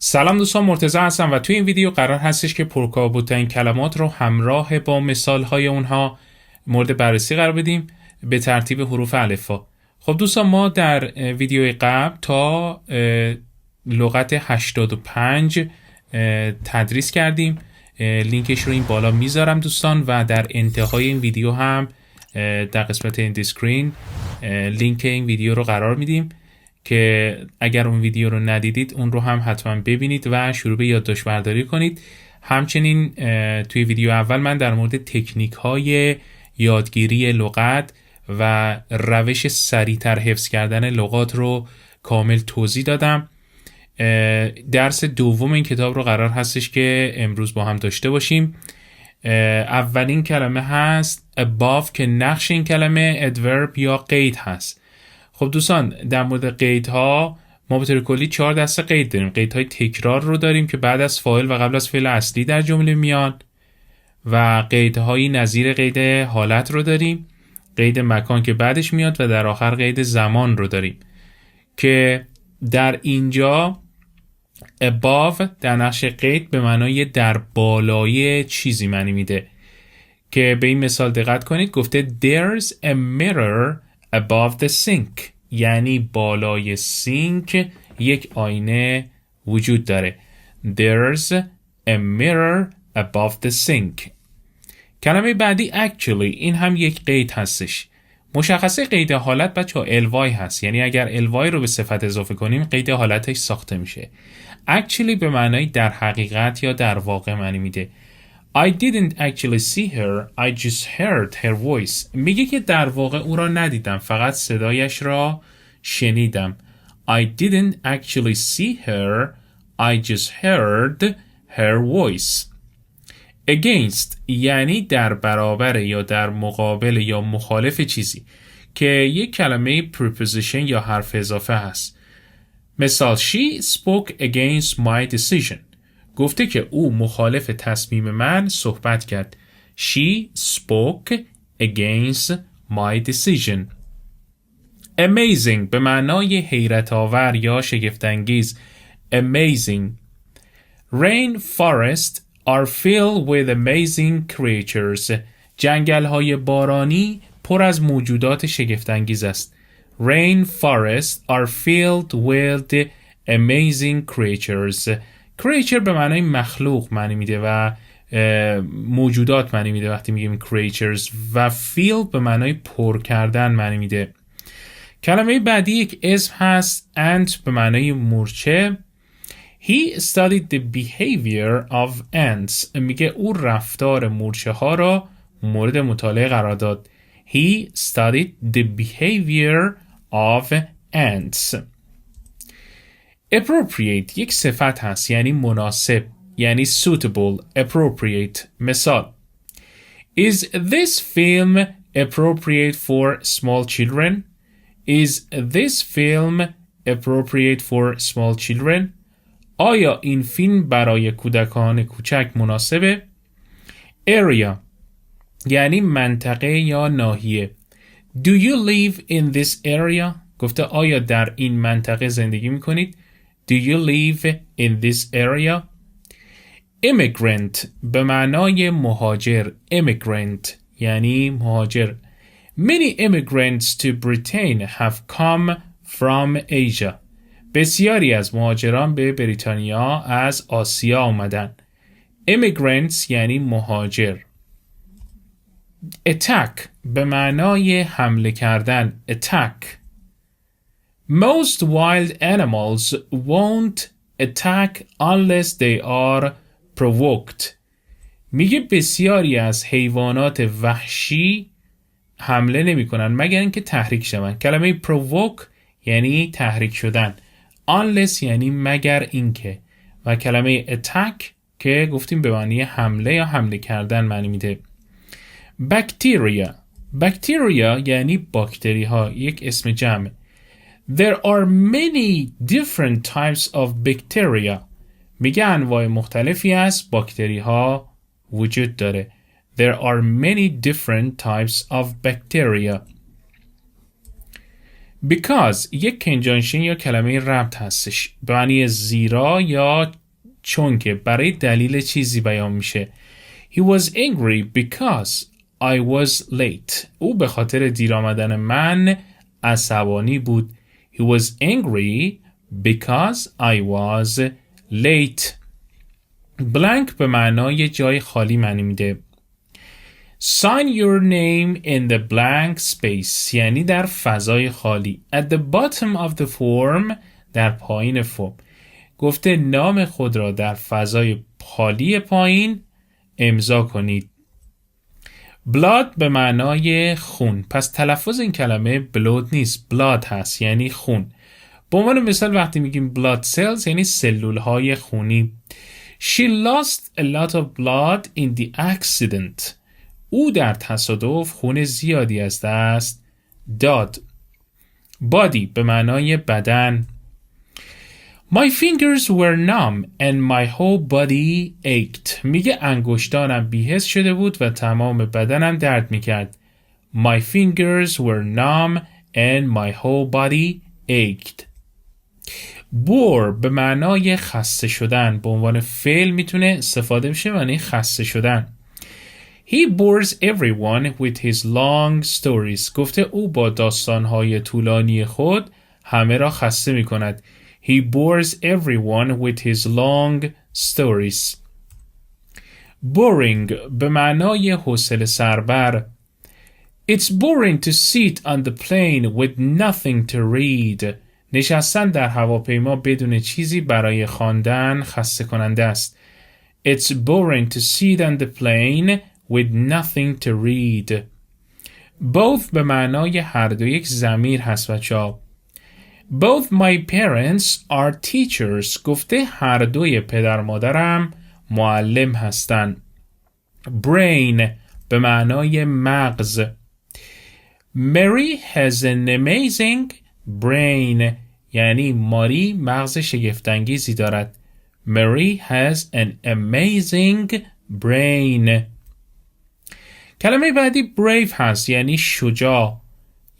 سلام دوستان، مرتضی هستم و توی این ویدیو قرار هستش که پرکاربردترین کلمات رو همراه با مثالهای اونها مورد بررسی قرار بدیم به ترتیب حروف الفبا. خب دوستان، ما در ویدیوی قبل تا لغت 85 تدریس کردیم. لینکش رو این بالا میذارم دوستان و در انتهای این ویدیو هم در قسمت اند اسکرین لینک این ویدیو رو قرار میدیم که اگر اون ویدیو رو ندیدید اون رو هم حتما ببینید و شروع به یادداشت برداری کنید. همچنین توی ویدیو اول من در مورد تکنیک های یادگیری لغت و روش سریعتر حفظ کردن لغات رو کامل توضیح دادم. درس دوم این کتاب رو قرار هستش که امروز با هم داشته باشیم. اولین کلمه هست above که نقش این کلمه adverb یا قید هست. خب دوستان، در مورد قیدها ما به طور کلی 4 دسته قید داریم. قیدهای تکرار رو داریم که بعد از فاعل و قبل از فعل اصلی در جمله میان و قیدهایی نظیر قید حالت رو داریم. قید مکان که بعدش میاد و در آخر قید زمان رو داریم که در اینجا above در نقش قید به معنای در بالای چیزی معنی میده که به این مثال دقت کنید. گفته there's a mirror above the sink، یعنی بالای سینک یک آینه وجود داره. There's a mirror above the sink. کلمه بعدی actually، این هم یک قید هستش. مشخصه قید حالت بچه ها الوای هست، یعنی اگر الوای رو به صفت اضافه کنیم قید حالتش ساخته میشه. actually به معنای در حقیقت یا در واقع معنی میده. I didn't actually see her, I just heard her voice. میگه که در واقع او را ندیدم، فقط صدایش را شنیدم. I didn't actually see her, I just heard her voice. Against یعنی در برابر یا در مقابل یا مخالف چیزی که یک کلمه preposition یا حرف اضافه هست. مثال She spoke against my decision. گفته که او مخالف تصمیم من صحبت کرد. She spoke against my decision. Amazing به معنای حیرت آور یا شگفت انگیز. Amazing. Rainforests are filled with amazing creatures. جنگل های بارانی پر از موجودات شگفت انگیز است. Rainforests are filled with amazing creatures. creature به معنای مخلوق معنی میده و موجودات معنی میده وقتی میگیم creatures، و fill به معنای پر کردن معنی میده. کلمه بعدی یک اسم هست ant به معنای مورچه. He studied the behavior of ants. میگه او رفتار مورچه ها را مورد مطالعه قرار داد. He studied the behavior of ants. Appropriate یک صفت هست، یعنی مناسب، یعنی suitable. Appropriate. مثال Is this film appropriate for small children? Is this film appropriate for small children? آیا این فیلم برای کودکان کوچک مناسبه؟ Area یعنی منطقه یا ناحیه. Do you live in this area? گفته آیا در این منطقه زندگی میکنید؟ Do you live in this area? Immigrant به معنای مهاجر. Immigrant یعنی مهاجر. Many immigrants to Britain have come from Asia. بسیاری از مهاجران به بریتانیا از آسیا آمدن. Immigrants یعنی مهاجر. Attack به معنای حمله کردن. Attack. Most wild animals won't attack unless they are provoked. میگه بسیاری از حیوانات وحشی حمله نمی کنن مگر اینکه تحریک شوند. کلمه provoke یعنی تحریک شدن. Unless یعنی مگر اینکه، و کلمه attack که گفتیم به معنی حمله یا حمله کردن معنی میده. Bacteria. Bacteria یعنی باکتری ها، یک اسم جمع. There are many different types of bacteria. میگه انواع مختلفی از باکتری ها وجود داره. There are many different types of bacteria. Because یک کنجانشین یا کلمه ربط هستش به معنی زیرا یا چون که برای دلیل چیزی بیان میشه. He was angry because I was late. او به خاطر دیر آمدن من عصبانی بود. He was angry because I was late. blank به معنای جای خالی معنی میده. Sign your name in the blank space یعنی در فضای خالی. At the bottom of the form در پایین فرم. گفته نام خود را در فضای خالی پایین امضا کنید. blood به معنای خون. پس تلفظ این کلمه blood نیست، blood هست یعنی خون. به عنوان مثال وقتی میگیم blood cells یعنی سلول های خونی. She lost a lot of blood in the accident. او در تصادف خون زیادی از دست داد. body به معنای بدن. My fingers were numb and my whole body ached. میگه انگشتانم بی‌حس شده بود و تمام بدنم درد میکرد. My fingers were numb and my whole body ached. bore به معنای خسته شدن. به عنوان فعل میتونه استفاده بشه معنی خسته شدن. He bores everyone with his long stories. گفته او با داستانهای طولانی خود همه را خسته میکند. He bores everyone with his long stories. boring به معنای حوصله سربر. It's boring to sit on the plane with nothing to read. نشستن در هواپیما بدون چیزی برای خواندن خسته کننده است. It's boring to sit on the plane with nothing to read. both به معنای هر دو یک ضمیر هست بچه‌ها. Both my parents are teachers. گفته هر دوی پدر مادرم معلم هستن. brain به معنای مغز. Mary has an amazing brain یعنی ماری مغز شگفت‌انگیزی دارد. Mary has an amazing brain. کلمه بعدی brave هست یعنی شجاع.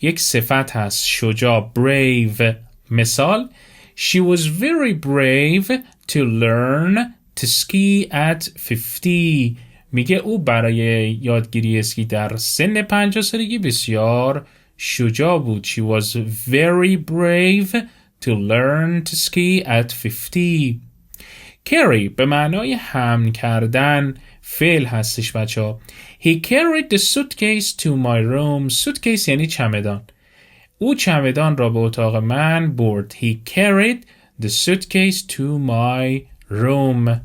یک صفت هست شجاع brave. مثال She was very brave to learn to ski at 50. میگه او برای یادگیری اسکی در سن 50 سالگی بسیار شجاع بود. She was very brave to learn to ski at 50. carry به معنای حمل کردن فعل هستش بچه‌ها. He carried the suitcase to my room. suitcase یعنی چمدان. او چمدان را به اتاق من برد. He carried the suitcase to my room.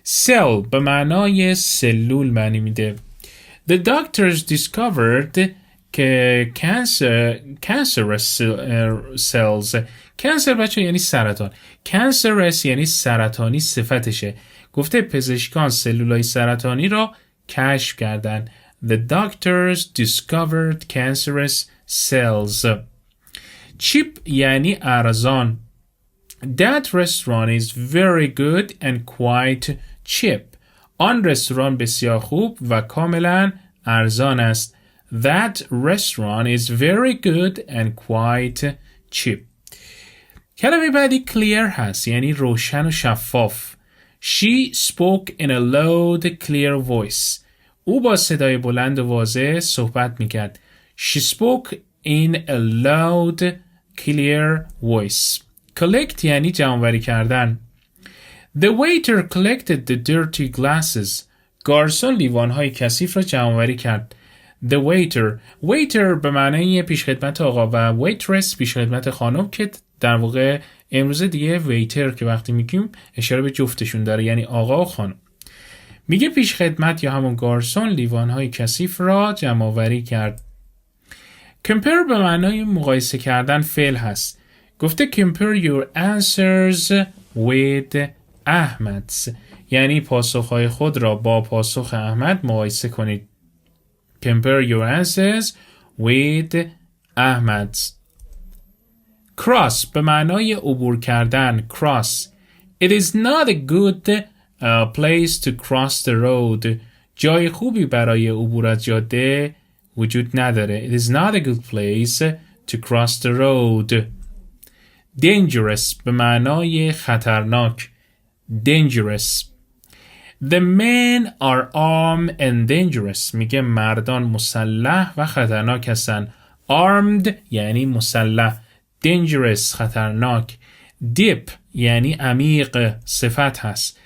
cell به معنای سلول معنی میده. The doctors discovered که cancerous cells. cancer بچه یعنی سرطان. cancerous یعنی سرطانی صفتشه. گفته پزشکان سلولای سرطانی را کشف کردن. The doctors discovered cancerous cells. cheap یعنی ارزان. That restaurant is very good and quite cheap. آن رستوران بسیار خوب و کاملا ارزان است. That restaurant is very good and quite cheap. کلمه بعدی clear هست یعنی روشن و شفاف. She spoke in a loud, clear voice. او با صدای بلند و واضح صحبت میکرد. She spoke in a loud, clear voice. collect یعنی جمع‌آوری کردن. The waiter collected the dirty glasses. گارسون لیوان‌های کثیف را جمع‌آوری کرد. The waiter به معنی پیشخدمت آقا و waitress پیشخدمت خانم که در واقع امروز دیگه ویتر که وقتی میگیم اشاره به جفتشون داره یعنی آقا و خانم. میگه پیشخدمت یا همون گارسون لیوان‌های کثیف را جمع‌آوری کرد. compare به معنای مقایسه کردن فعل هست. گفته compare your answers with Ahmed's یعنی پاسخهای خود را با پاسخ احمد مقایسه کنید. compare your answers with Ahmed's. cross به معنای عبور کردن. cross. It is not a good place to cross the road. جای خوبی برای عبور از جاده وجود نداره. It is not a good place to cross the road. dangerous به معنای خطرناک. dangerous. The men are armed and dangerous. میگه مردان مسلح و خطرناک هستن. armed یعنی مسلح. dangerous خطرناک. deep یعنی عمیق صفت هست.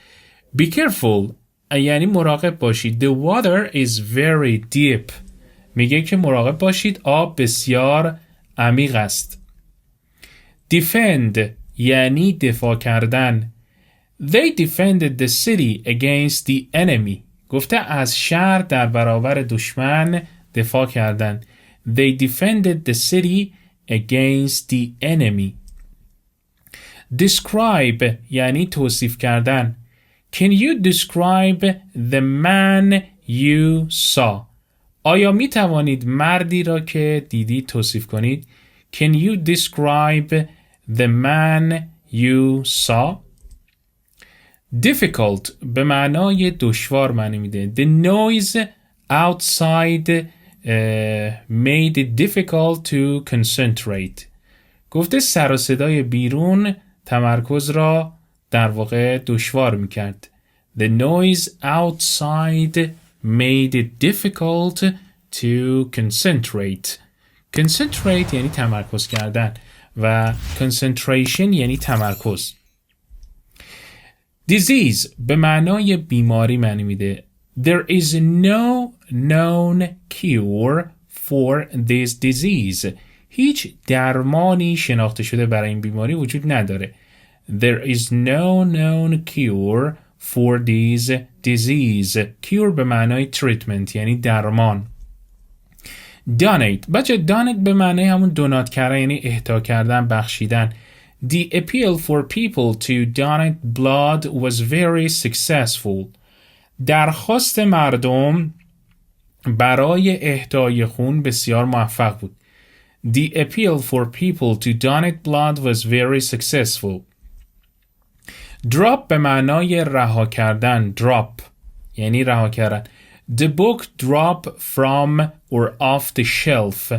be careful یعنی مراقب باشید. The water is very deep. میگه که مراقب باشید آب بسیار عمیق است. defend یعنی دفاع کردن. They defended the city against the enemy. گفته از شهر در برابر دشمن دفاع کردن. They defended the city against the enemy. describe یعنی توصیف کردن. Can you describe the man you saw? آیا می توانید مردی را که دیدی توصیف کنید؟ Can you describe the man you saw? difficult به معنای دشوار معنی میده. The noise outside made it difficult to concentrate. گفته سر و صدای بیرون تمرکز را در واقع دشوار میکرد. The noise outside made it difficult to concentrate. concentrate یعنی تمرکز کردن و concentration یعنی تمرکز. disease به معنای بیماری معنی میده. There is no known cure for this disease. هیچ درمانی شناخته شده برای این بیماری وجود نداره. There is no known cure for this disease. cure به معنای treatment یعنی درمان. donate بچه donate به معنای همون دونات کردن یعنی اهدا کردن بخشیدن. The appeal for people to donate blood was very successful. درخواست مردم برای اهدای خون بسیار موفق بود. The appeal for people to donate blood was very successful. drop به معنای رها کردن. drop یعنی رها کردن. The book dropped from or off the shelf.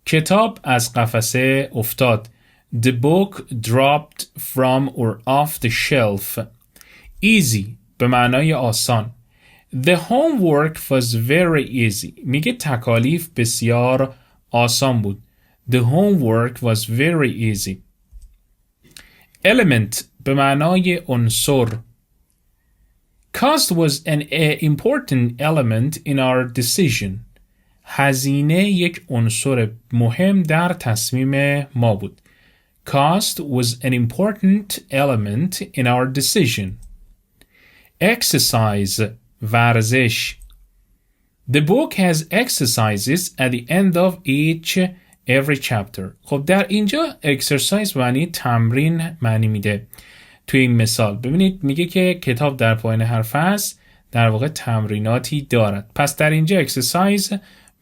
کتاب از قفسه افتاد. The book dropped from or off the shelf. easy به معنای آسان. The homework was very easy. میگه تکالیف بسیار آسان بود. The homework was very easy. element به معنای عنصر. Cost was an important element in our decision. هزینه یک عنصر مهم در تصمیم ما بود. Cost was an important element in our decision. Exercise ورزش. The book has exercises at the end of every chapter. خب در اینجا exercise معنی تمرین معنی میده. توی این مثال ببینید میگه که کتاب در پایان هر فصل در واقع تمریناتی دارد. پس در اینجا exercise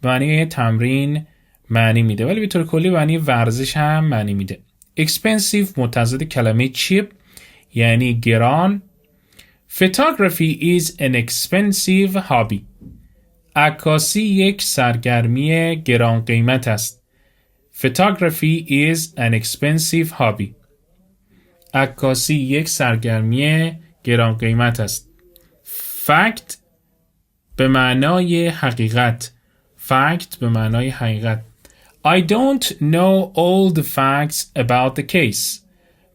معنی تمرین معنی میده ولی به طور کلی معنی ورزش هم معنی میده. expensive متضاد کلمه cheap یعنی گران. Photography is an expensive hobby. عکاسی یک سرگرمی گران قیمت است. Photography is an expensive hobby. عکاسی یک سرگرمی گران قیمت است. Fact به معنای حقیقت. Fact به معنای حقیقت. I don't know all the facts about the case.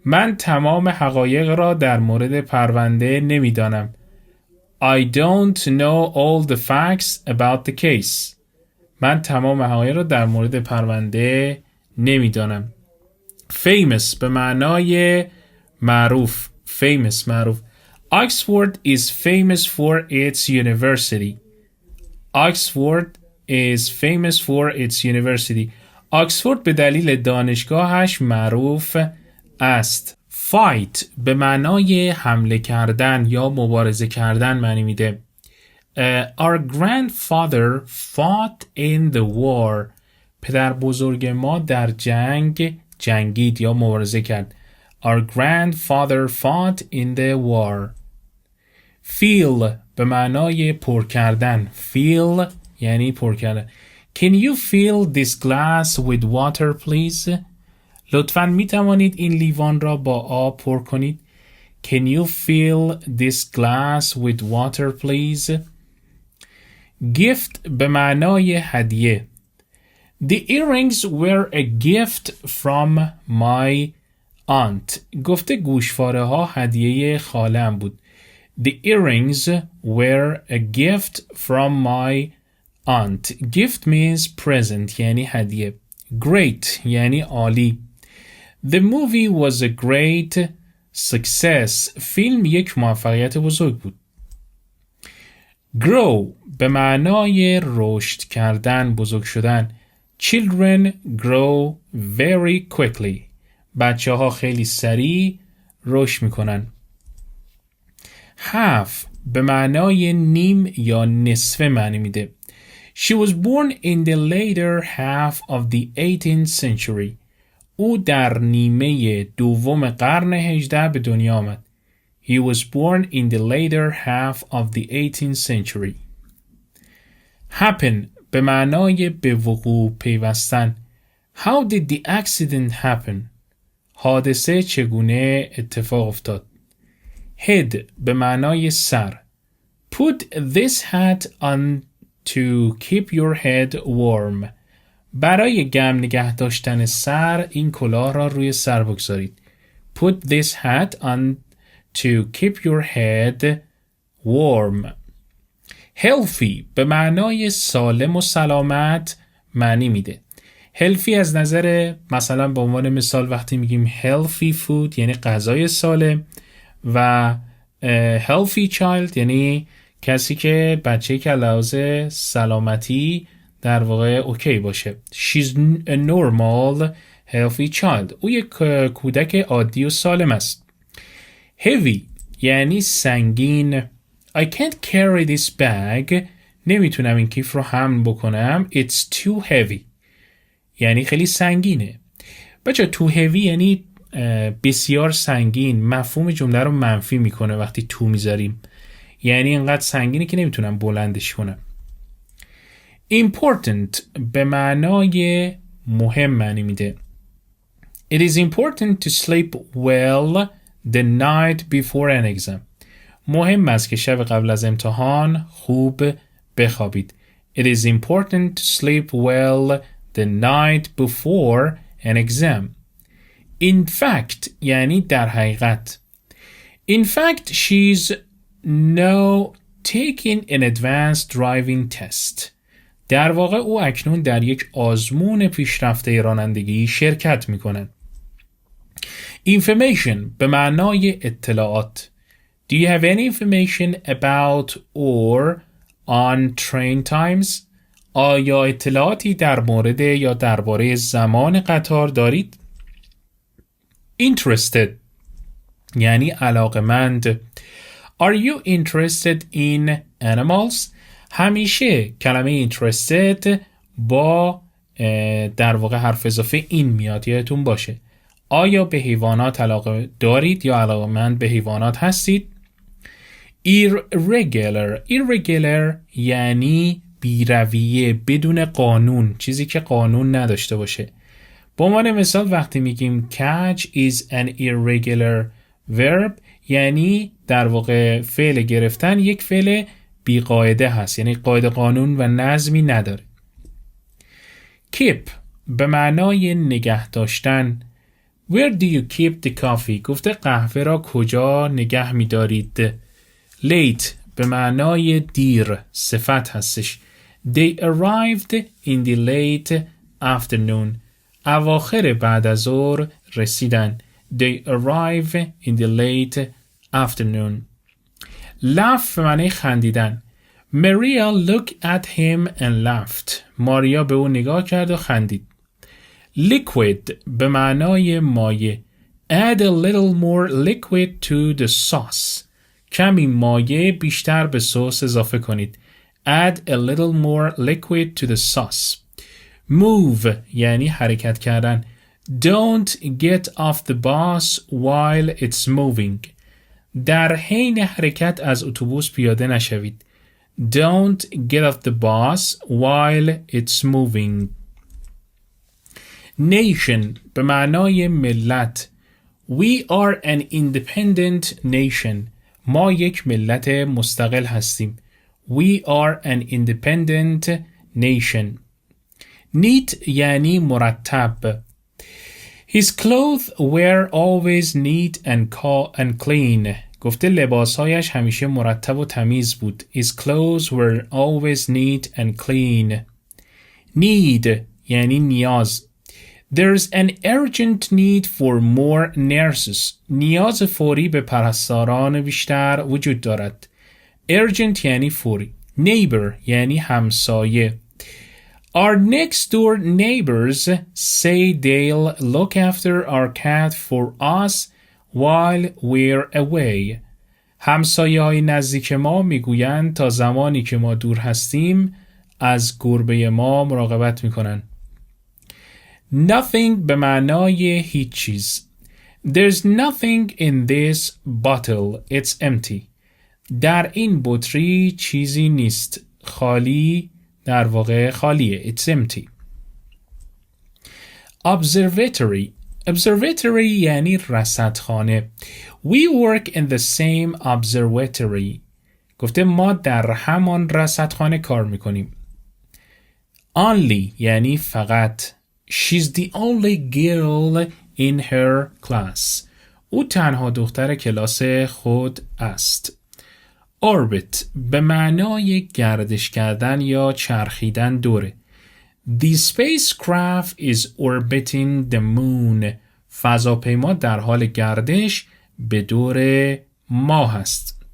من تمام حقایق را در مورد پرونده نمیدانم. I don't know all the facts about the case. من تمام حقایق را در مورد پرونده نمیدانم. Famous به معنای معروف. Famous معروف. Oxford is famous for its university. Oxford is famous for its university. آکسفورد به دلیل دانشگاهش معروف است. Fight به معنای حمله کردن یا مبارزه کردن معنی میده. Our grandfather fought in the war. پدر بزرگ ما در جنگید یا مبارزه کرد. Our grandfather fought in the war. Fill به معنای پر کردن. Fill یعنی پر کردن. Can you fill this glass with water please? لطفاً می توانید این لیوان را با آب پر کنید. Can you fill this glass with water please? gift به معنای هدیه. The earrings were a gift from my aunt. گفته گوشواره ها هدیه خاله‌ام بود. The earrings were a gift from my aunt. Gift means present یعنی هدیه. Great یعنی عالی. The movie was a great success. فیلم یک موفقیت بزرگ بود. Grow به معنای رشد کردن، بزرگ شدن. Children grow very quickly. بچه ها خیلی سریع رشد میکنن. Half به معنای نیم یا نصفه معنی میده. She was born in the later half of the 18th century. او در نیمه دوم قرن 18 به دنیا آمد. He was born in the later half of the 18th century. Happen به معنای به وقوع پیوستن. How did the accident happen? حادثه چگونه اتفاق افتاد؟ Head به معنای سر. Put this hat on to keep your head warm. برای گرم نگه داشتن سر این کلاه را روی سر بگذارید. Put this hat on to keep your head warm. Healthy به معنای سالم و سلامت معنی میده. Healthy از نظر مثلا به عنوان مثال وقتی میگیم healthy food یعنی غذای سالم و healthy child یعنی کسی که بچه که لحاظ سلامتی در واقع اوکی باشه. She's a normal healthy child. او یک کودک عادی و سالم است. Heavy یعنی سنگین. I can't carry this bag. نمیتونم این کیف رو حمل بکنم. It's too heavy. یعنی خیلی سنگینه. بچه too heavy یعنی بسیار سنگین. مفهوم جمله رو منفی میکنه وقتی تو میذاریم. یعنی اینقدر سنگینه که نمیتونم بلندش کنم. Important به معنای مهم معنی میده. It is important to sleep well the night before an exam. مهم است که شب قبل از امتحان خوب بخوابید. It is important to sleep well the night before an exam. In fact یعنی در حقیقت. In fact she's now taking an advanced driving test. در واقع او اکنون در یک آزمون پیشرفته رانندگی شرکت میکنه. Information به معنای اطلاعات. Do you have any information about or on train times? آیا اطلاعاتی در مورد یا درباره زمان قطار دارید؟ Interested یعنی علاقمند. Are you interested in animals? همیشه کلمه interested با در واقع حرف اضافه این میاد یادتون باشه. آیا به حیوانات علاقه دارید یا علاقمند به حیوانات هستید؟ Irregular یعنی بی‌رویه، بدون قانون، چیزی که قانون نداشته باشه. به عنوان مثال وقتی میگیم catch is an irregular verb یعنی در واقع فعل گرفتن یک فعل بی‌قاعده هست، یعنی قاعده قانون و نظمی نداره. Keep به معنای نگه داشتن. Where do you keep the coffee? گفته قهوه را کجا نگه می‌دارید؟ Late به معنای دیر، صفت هستش. They arrived in the late afternoon. اواخر بعد از ظهر رسیدن. They arrived in the late afternoon. Laugh به معنی خندیدن. Maria looked at him and laughed. ماریا به او نگاه کرد و خندید. Liquid به معنای مایع. Add a little more liquid to the sauce. کمی مایع بیشتر به سس اضافه کنید. Add a little more liquid to the sauce. Move یعنی حرکت کردن. Don't get off the bus while it's moving. در حین حرکت از اتوبوس پیاده نشوید. Don't get off the bus while it's moving. Nation به معنای ملت. We are an independent nation. ما یک ملت مستقل هستیم. We are an independent nation. Neat یعنی مرتب. His clothes were always neat and clean. گفته لباسهایش همیشه مرتب و تمیز بود. His clothes were always neat and clean. Need یعنی نیاز. There's an urgent need for more nurses. نیاز فوری به پرستاران بیشتر وجود دارد. Urgent یعنی فوری. Neighbor یعنی همسایه. Our next door neighbors say they'll look after our cat for us while we're away. همسایه‌های نزدیک ما میگویند تا زمانی که ما دور هستیم از گربه ما مراقبت میکنن. Nothing به معنای هیچ چیز. There's nothing in this bottle. It's empty. در این بطری چیزی نیست. خالی در واقع خالیه. It's empty. Observatory. Observatory یعنی رصدخانه. We work in the same observatory. گفته ما در همان رصدخانه کار میکنیم. Only یعنی فقط. She's the only girl in her class. او تنها دختر کلاس خود است. Orbit به معنای گردش کردن یا چرخیدن دوره. The spacecraft is orbiting the moon. فضاپیما در حال گردش به دور ماه است.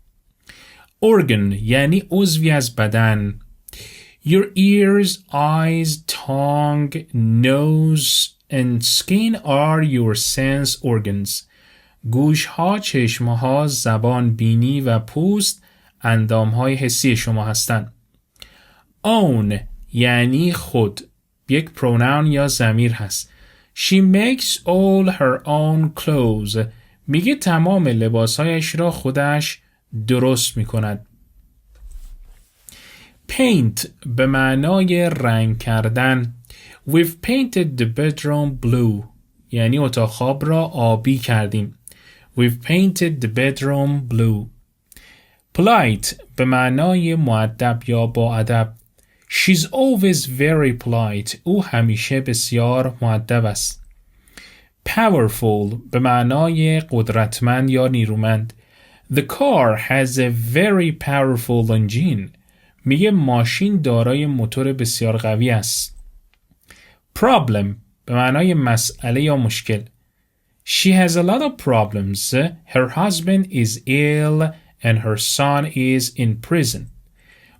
Organ یعنی عضوی از بدن. Your ears, eyes, tongue, nose and skin are your sense organs. گوش‌ها، چشم‌ها، زبان، بینی و پوست اندام‌های حسی شما هستند. Own یعنی خود. یک پروناون یا ضمیر هست. She makes all her own clothes. میگه تمام لباسهایش را خودش درست میکند. Paint به معنای رنگ کردن. We've painted the bedroom blue. یعنی اتاق خواب را آبی کردیم. We've painted the bedroom blue. Polite به معنای مؤدب یا با ادب. She's always very polite. او همیشه بسیار مؤدب است. Powerful به معنای قدرتمند یا نیرومند. The car has a very powerful engine. میگه ماشین دارای موتور بسیار قوی است. Problem به معنای مسئله یا مشکل. She has a lot of problems. Her husband is ill and her son is in prison.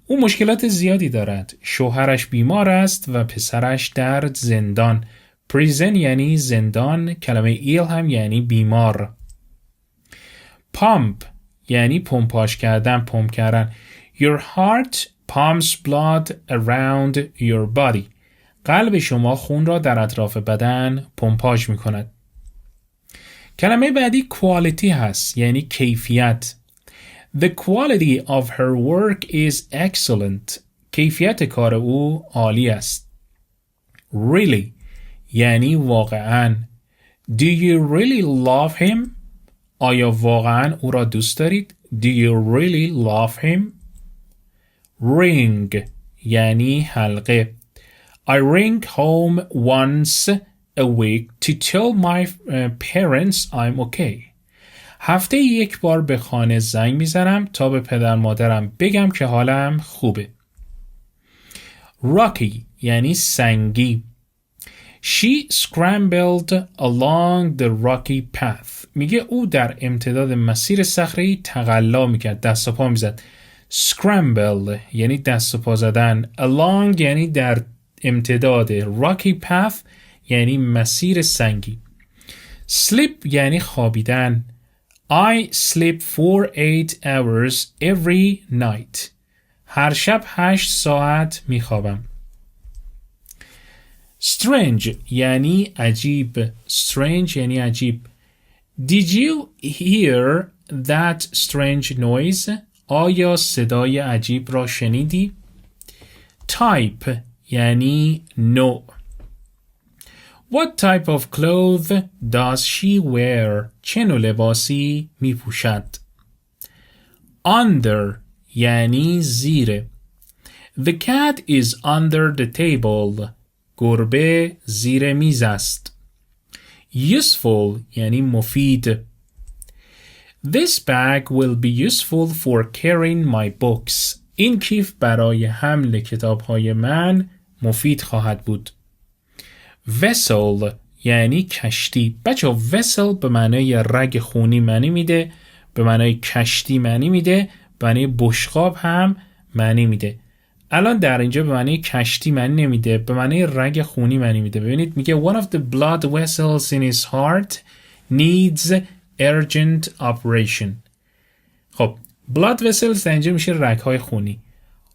او مشکلات زیادی دارد. شوهرش بیمار است و پسرش در زندان. Prison یعنی زندان. کلمه ill هم یعنی بیمار. Pump یعنی پمپاژ کردن، پمپ کردن. Your heart pumps blood around your body. قلب شما خون را در اطراف بدن پمپاژ می کند. کلمه بعدی quality هست یعنی کیفیت. The quality of her work is excellent. کیفیت کار او عالی است. Really یعنی واقعاً. Do you really love him? آیا واقعاً او را دوست دارید؟ Do you really love him? Ring یعنی حلقه. I ring home once a week to tell my parents I'm okay. هفته یک بار به خانه زنگ میزنم تا به پدر مادرم بگم که حالم خوبه. Rocky یعنی سنگی. She scrambled along the rocky path. میگه او در امتداد مسیر صخره‌ای تقلا میکرد، دست و پا میزد. Scramble یعنی دست و پا زدن. Along یعنی در امتداد. Rocky path یعنی مسیر سنگی. Sleep یعنی خوابیدن. I sleep for 8 hours every night. هر شب 8 ساعت میخوابم. Strange یعنی عجیب. Strange یعنی عجیب. Did you hear that strange noise? آیا صدای عجیب را شنیدی؟ type یعنی نوع. What type of clothes does she wear? چه نوع لباسی می پوشد؟ under یعنی زیر. The cat is under the table. گربه زیر میز است. useful یعنی مفید. This bag will be useful for carrying my books. این کیف برای حمل کتاب‌های من مفید خواهد بود. vessel یعنی کشتی. بچه vessel به معنای رگ خونی معنی میده، به معنای کشتی معنی میده، به معنای بشقاب هم معنی میده. الان در اینجا به معنای کشتی معنی نمیده، به معنای رگ خونی معنی میده. ببینید میگه one of the blood vessels in his heart needs urgent operation. خب blood vessels در اینجا میشه رگ‌های خونی.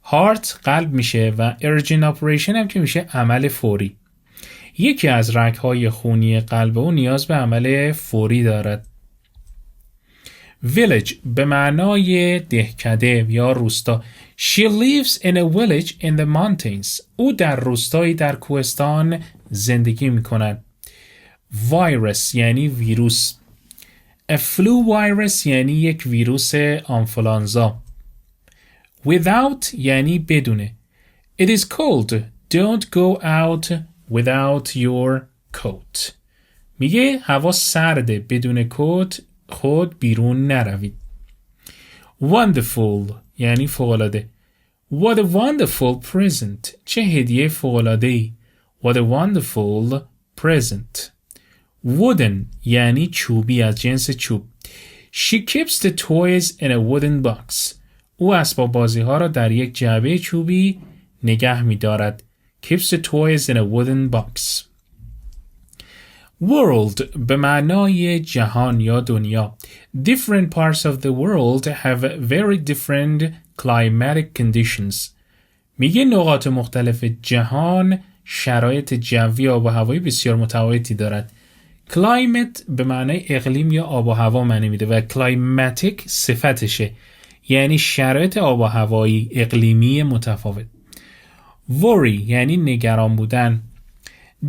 heart قلب میشه و urgent operation هم که میشه عمل فوری. یکی از رگ‌های خونی قلب او نیاز به عمل فوری دارد. village به معنای دهکده یا روستا. She lives in a village in the mountains. او در روستایی در کوهستان زندگی می‌کند. virus یعنی ویروس. A flu virus یعنی یک ویروس آنفولانزا. without یعنی بدونه. It is cold. Don't go out without your coat. میگه هوا سرده، بدون کت خود بیرون نروید. wonderful یعنی فوق‌العاده. What a wonderful present. چه هدیه فوق‌العاده‌ای. What a wonderful present. wooden یعنی چوبی، از جنس چوب. She keeps the toys in a wooden box. او اسباب بازی ها را در یک جعبه چوبی نگه می دارد. Keeps the toys in a wooden box. world به معنای جهان یا دنیا. Different parts of the world have very different climatic conditions. میگه نقاط مختلف جهان شرایط جوی آب و هوایی بسیار متفاوتی دارد. climate به معنای اقلیم یا آب و هوا معنی میده و climatic صفتشه، یعنی شرایط آب و هوایی اقلیمی متفاوت. worry یعنی نگران بودن.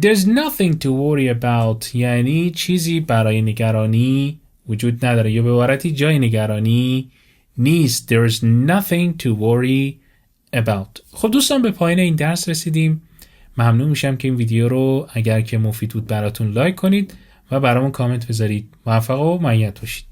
There's nothing to worry about یعنی چیزی برای نگرانی وجود نداره یا به عبارتی جای نگرانی نیست. There's nothing to worry about. خب دوستان به پایان این درس رسیدیم. ممنون میشم که این ویدیو رو اگر که مفید بود براتون لایک کنید و برامون کامنت بذارید. موفق و مؤید باشید.